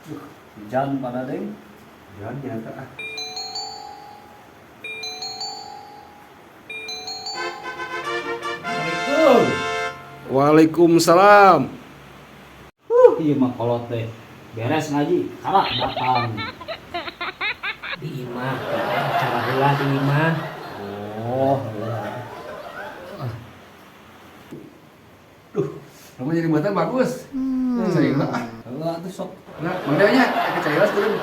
Hujan pada deng. Jangan nyata ah. Assalamualaikum. Waalaikumsalam. Iya mah kolot teh. Beres ngaji, kalah datang. Di imah, cara heula di imah. Oh, Duh, kamu jadi buatan bagus. Saya enggak ah. enggak tuh sok. Nah, mandanya kecewa turun.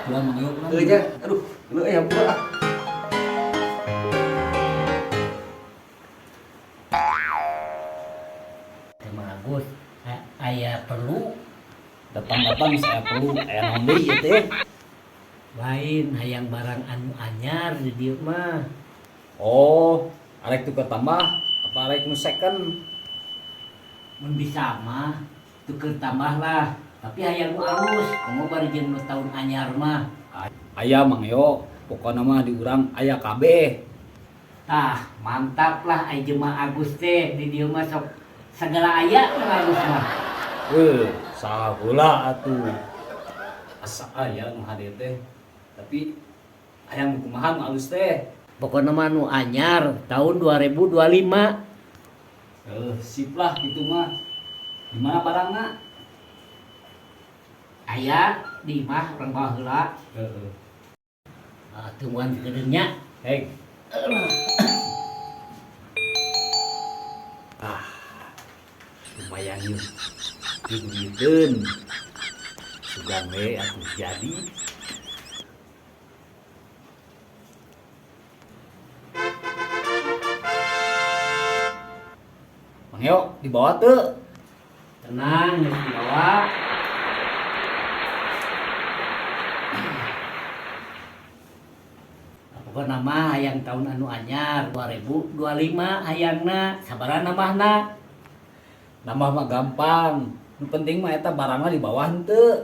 Pulang mengiuk kan. Aja. Aduh, lu ampun ah. Tema Agus, aya perlu Datang-datang saya perlu aya naon deui ieu teh. lain hayang barang anu anyar di dieu mah. Oh, arek tuker tambah apa arek nu second? Mun bisa mah tuker tambah lah. Tapi hayang nu alus, komo bari jeung nu tahun anyar mah. Aya Mang Yo, pokona mah di urang aya kabeh. Tah, mantap lah ai jemaah Agus teh di dieu mah sok segala aya nu Agus mah. Salah heula atuh. Asa aya nu hadir teh. Tapi hayang kumaha nu alus teh. Pokona mah nu anyar tahun 2025. Sip lah gitu mah. Di mana barangna? Aya di imah urang bawa heula. Heeh. Tungguan kedeungnya. Hei. Lumayan yuk. Tinggiikeun. Sugan we atuh jadi. Mang Yo, dibawa teu? Tenang, geus dibawa. Pokokna mah hayang tahun anu anyar 2025 hayangna sabaraha nambahna. Nambah mah gampang. Nu penting mah eta barangna di bawah henteu.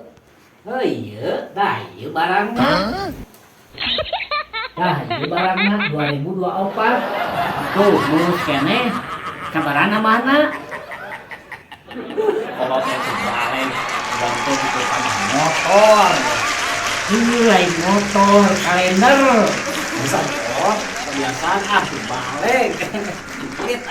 Heuieu, dah ieu barangna. Dah ieu barangna 2024. Tuh, mulus keneh. Sabaraha nambahna? Kalau saya balik gantung itu tambah motor. Ieu lain motor, kalender. Bisa motor, kebiasaan balik. Dikit